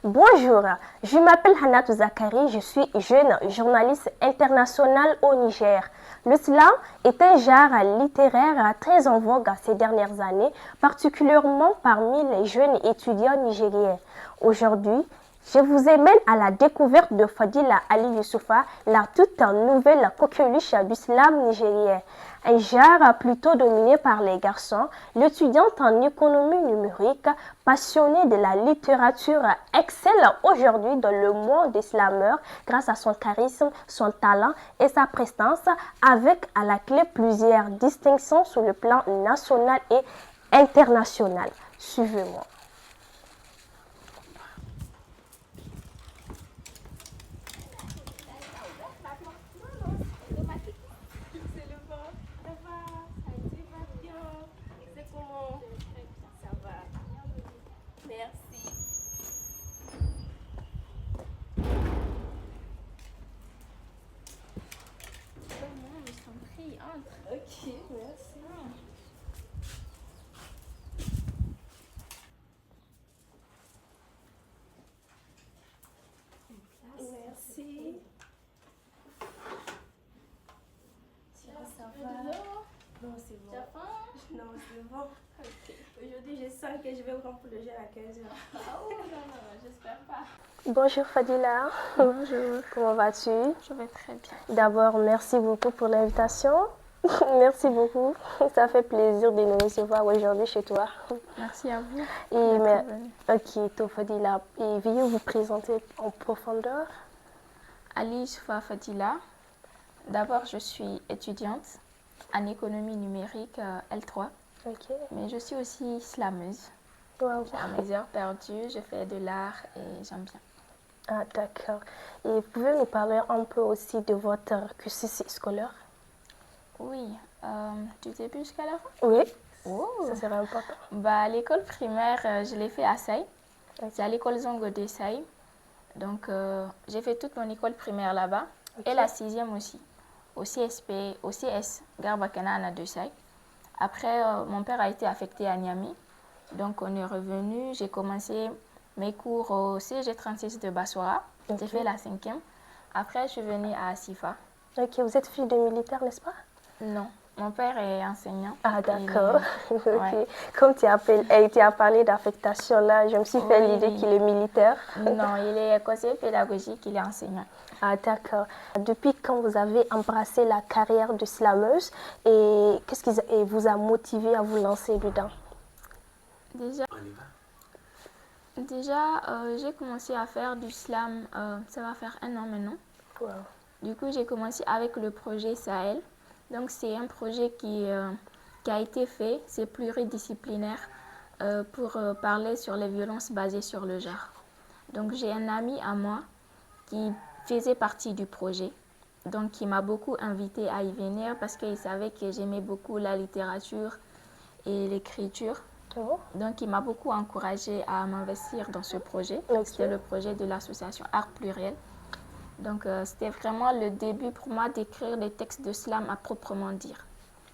Bonjour, je m'appelle Hanatou Zakari, je suis jeune journaliste internationale au Niger. Le slam est un genre littéraire très en vogue ces dernières années, particulièrement parmi les jeunes étudiants nigériens. Aujourd'hui, je vous emmène à la découverte de Fadila Ali Youssoufa, la toute nouvelle coqueluche du slam nigérien. Un genre plutôt dominé par les garçons, l'étudiante en économie numérique, passionnée de la littérature, excelle aujourd'hui dans le monde des slameurs grâce à son charisme, son talent et sa prestance, avec à la clé plusieurs distinctions sur le plan national et international. Suivez-moi. Ok, merci. Merci. Ça va? Non, c'est bon. Tu as faim? Non, c'est bon. Ok. Aujourd'hui, je sens que je vais prendre le gel à 15 heures. Ah oh, non, j'espère pas. Bonjour Fadila. Bonjour. Comment vas-tu? Je vais très bien. D'abord, merci beaucoup pour l'invitation. Merci beaucoup. Ça fait plaisir de nous recevoir aujourd'hui chez toi. Merci à vous. Ok, toi Fadila, et veuillez vous présenter en profondeur. Ali Youssoufa Fadila. D'abord, je suis étudiante en économie numérique L3. Ok. Mais je suis aussi slameuse. Wow. À mes heures perdues, je fais de l'art et j'aime bien. Ah, d'accord. Et vous pouvez nous parler un peu aussi de votre cursus scolaire? Oui, du début jusqu'à la fin. Oui. Oh. Ça serait important. L'école primaire, je l'ai fait à Saï. Okay. C'est à l'école Zongo de Saï. Donc, j'ai fait toute mon école primaire là-bas. Okay. Et la 6e aussi, au CSP, au CS, Garbakanana de Saï. Après, mon père a été affecté à Niamey. Donc, on est revenu. J'ai commencé mes cours au CG36 de Bassora. Okay. J'ai fait la 5e. Après, je suis venue à Sifa. Ok, vous êtes fille de militaire, n'est-ce pas? Non, mon père est enseignant. Ah, d'accord. Okay. Ouais. Comme tu as parlé d'affectation là, je me suis fait l'idée qu'il est militaire. Non, il est conseiller pédagogique, il est enseignant. Ah, d'accord. Depuis quand vous avez embrassé la carrière de slameuse et qu'est-ce qui vous a motivé à vous lancer dedans? Déjà, j'ai commencé à faire du slam, ça va faire 1 an maintenant. Wow. Du coup, j'ai commencé avec le projet Sahel. Donc, c'est un projet qui a été fait, c'est pluridisciplinaire pour parler sur les violences basées sur le genre. Donc, j'ai un ami à moi qui faisait partie du projet, donc qui m'a beaucoup invité à y venir parce qu'il savait que j'aimais beaucoup la littérature et l'écriture. Oh. Donc, il m'a beaucoup encouragée à m'investir dans ce projet. Okay. C'était le projet de l'association Art Pluriel. Donc, c'était vraiment le début pour moi d'écrire des textes de slam à proprement dire.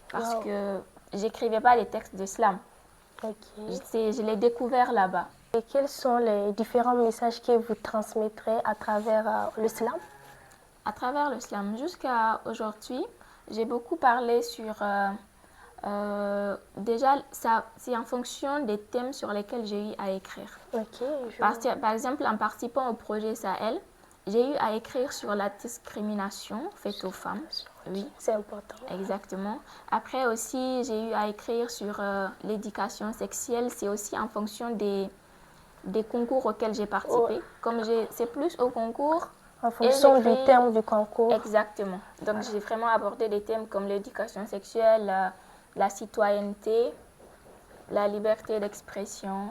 Parce que j'écrivais pas les textes de slam. Okay. Je l'ai découvert là-bas. Et quels sont les différents messages que vous transmettrez à travers le slam? À travers le slam, jusqu'à aujourd'hui, j'ai beaucoup parlé sur... déjà, c'est en fonction des thèmes sur lesquels j'ai eu à écrire. Okay, par exemple, en participant au projet Sahel, j'ai eu à écrire sur la discrimination faite aux femmes. Oui, c'est important. Exactement. Après aussi, j'ai eu à écrire sur l'éducation sexuelle. C'est aussi en fonction des concours auxquels j'ai participé. Comme c'est plus au concours. En fonction du thème du concours. Exactement. Donc, j'ai vraiment abordé des thèmes comme l'éducation sexuelle, la citoyenneté, la liberté d'expression.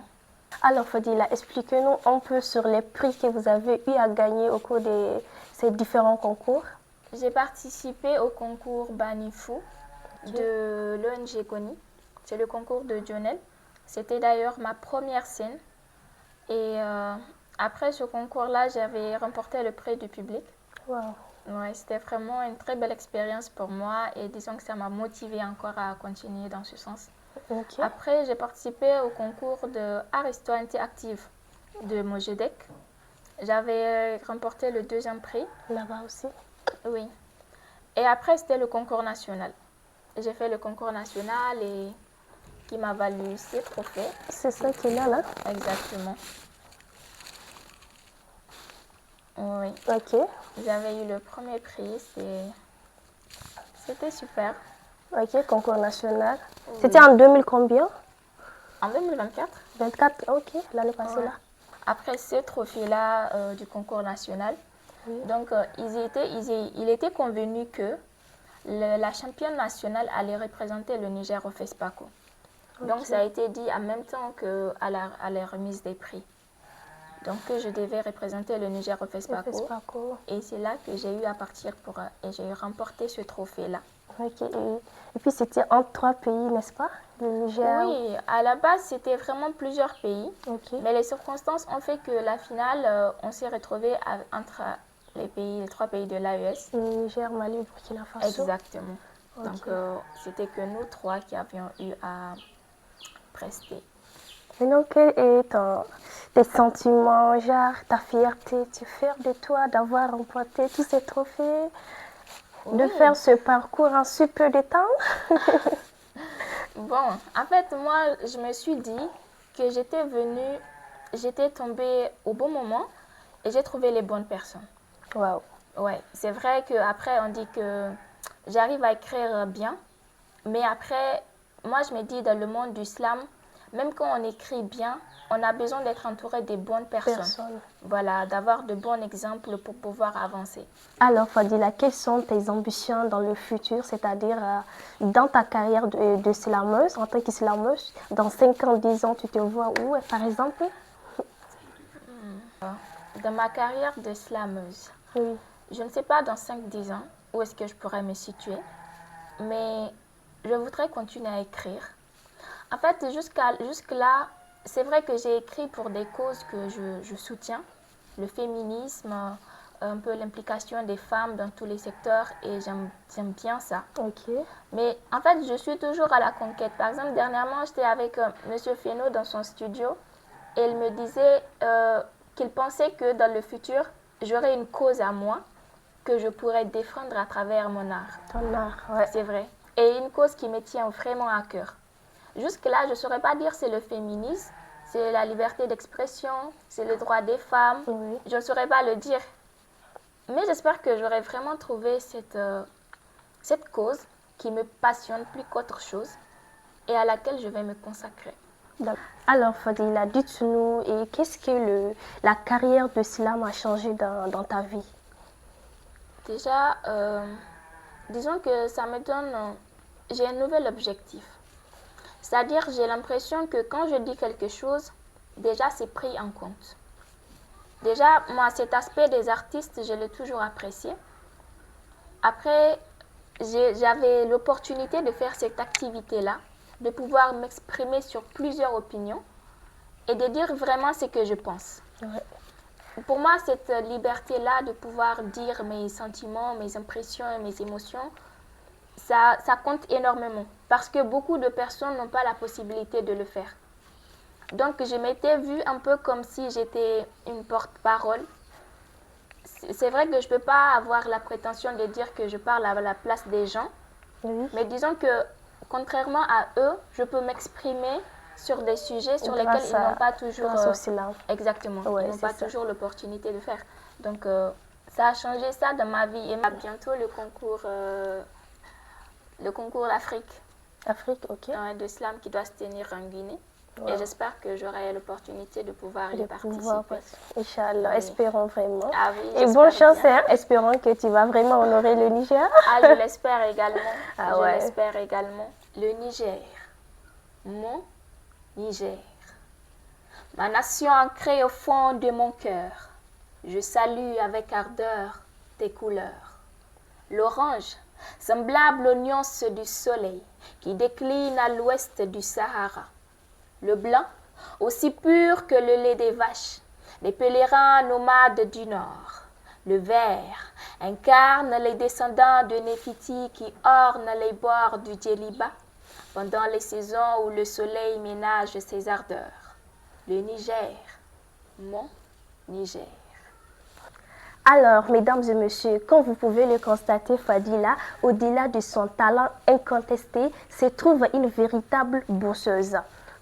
Alors, Fadila, expliquez-nous un peu sur les prix que vous avez eu à gagner au cours de ces différents concours. J'ai participé au concours Banifou de l'ONG Kony. C'est le concours de Dionel. C'était d'ailleurs ma première scène. Et après ce concours-là, j'avais remporté le prix du public. Wow. Ouais, c'était vraiment une très belle expérience pour moi et disons que ça m'a motivée encore à continuer dans ce sens. Okay. Après, j'ai participé au concours de Art Histoire Interactive de Mojedek. J'avais remporté le 2e prix. Là-bas aussi. Oui. Et après, c'était le concours national. J'ai fait le concours national et qui m'a valu ces trophées. C'est ça qui est là. Exactement. Oui. Ok. J'avais eu le 1er prix. C'était super. Ok, concours national. Oui. C'était en 2000 combien? En 2024. 24, ok, l'année passée Ouais. là. Après ce trophée-là du concours national, Oui. donc il était convenu que la championne nationale allait représenter le Niger au FESPACO. Donc ça a été dit en même temps qu'à la remise des prix. Donc je devais représenter le Niger au FESPACO. Et c'est là que j'ai eu à partir et j'ai remporté ce trophée-là. Ok, et puis c'était entre 3 pays, n'est-ce pas? Le Niger. Oui, à la base c'était vraiment plusieurs pays. Ok. Mais les circonstances ont fait que la finale, on s'est retrouvés entre les 3 pays de l'AES. Niger, Mali, Burkina Faso. Exactement. Ok. Donc c'était que nous 3 qui avions eu à prester. Maintenant, quels sont tes sentiments, genre ta fierté? Tu es fière de toi d'avoir remporté tous ces trophées, de Oui. faire ce parcours en si peu de temps? Bon, en fait, moi, je me suis dit que j'étais tombée au bon moment et j'ai trouvé les bonnes personnes. Waouh. Ouais, c'est vrai qu'après, on dit que j'arrive à écrire bien, mais après, moi, je me dis dans le monde du slam, même quand on écrit bien, on a besoin d'être entouré des bonnes personnes. Voilà, d'avoir de bons exemples pour pouvoir avancer. Alors, Fadila, quelles sont tes ambitions dans le futur, c'est-à-dire dans ta carrière de slameuse, en tant que slameuse, dans 5 ans, 10 ans, tu te vois où, par exemple? Dans ma carrière de slameuse, Oui. je ne sais pas dans 5-10 ans où est-ce que je pourrais me situer, mais je voudrais continuer à écrire. En fait, jusque-là, c'est vrai que j'ai écrit pour des causes que je soutiens, le féminisme, un peu l'implication des femmes dans tous les secteurs, et j'aime bien ça. Ok. Mais en fait, je suis toujours à la conquête. Par exemple, dernièrement, j'étais avec Monsieur Fesneau dans son studio, et il me disait qu'il pensait que dans le futur, j'aurais une cause à moi que je pourrais défendre à travers mon art. Ton art, ouais. C'est vrai. Et une cause qui me tient vraiment à cœur. Jusque-là, je ne saurais pas dire c'est le féminisme, c'est la liberté d'expression, c'est le droit des femmes. Oui. Je ne saurais pas le dire. Mais j'espère que j'aurai vraiment trouvé cette cause qui me passionne plus qu'autre chose et à laquelle je vais me consacrer. Alors, Fadila, dites-nous, et qu'est-ce que la carrière de slam a changé dans ta vie? Déjà, disons que ça me donne... j'ai un nouvel objectif. C'est-à-dire, j'ai l'impression que quand je dis quelque chose, déjà, c'est pris en compte. Déjà, moi, cet aspect des artistes, je l'ai toujours apprécié. Après, j'avais l'opportunité de faire cette activité-là, de pouvoir m'exprimer sur plusieurs opinions et de dire vraiment ce que je pense. Ouais. Pour moi, cette liberté-là de pouvoir dire mes sentiments, mes impressions et mes émotions, ça compte énormément parce que beaucoup de personnes n'ont pas la possibilité de le faire. Donc, je m'étais vue un peu comme si j'étais une porte-parole. C'est vrai que je ne peux pas avoir la prétention de dire que je parle à la place des gens, Oui. mais disons que, contrairement à eux, je peux m'exprimer sur des sujets sur lesquels ils n'ont pas toujours... Exactement, ouais, ils n'ont pas toujours l'opportunité de faire. Donc, ça a changé ça dans ma vie. Et bientôt le concours d'Afrique. Afrique, ok. De slam qui doit se tenir en Guinée. Ouais. Et j'espère que j'aurai l'opportunité de pouvoir y participer. Inch'Allah, oui. Espérons vraiment. Ah oui, et bonne chance, hein. Espérons que tu vas vraiment honorer le Niger. Ah, je l'espère également. Ah, je l'espère également. Le Niger, mon Niger, ma nation ancrée au fond de mon cœur, je salue avec ardeur tes couleurs. L'orange, semblable aux nuances du soleil qui décline à l'ouest du Sahara. Le blanc, aussi pur que le lait des vaches, les pèlerins nomades du nord. Le vert incarne les descendants de Néfiti qui ornent les bords du Djeliba pendant les saisons où le soleil ménage ses ardeurs. Le Niger, mon Niger. Alors, mesdames et messieurs, comme vous pouvez le constater, Fadila, au-delà de son talent incontesté, se trouve une véritable bosseuse.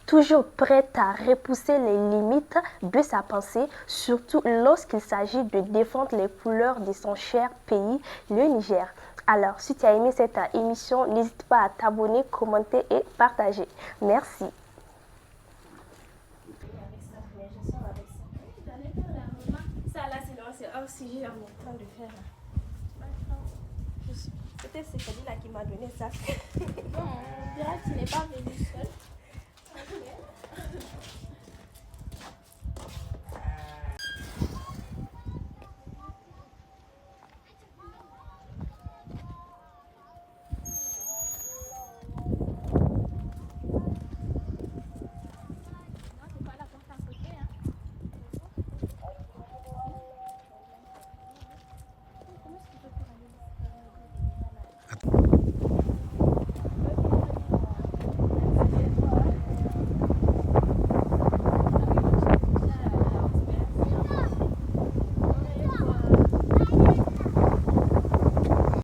Toujours prête à repousser les limites de sa pensée, surtout lorsqu'il s'agit de défendre les couleurs de son cher pays, le Niger. Alors, si tu as aimé cette émission, n'hésite pas à t'abonner, commenter et partager. Merci. Ça là, c'est hors sujet, on est en train de faire. Peut-être c'est Fadila qui m'a donné ça. Non, on dirait que tu n'es pas venue seule.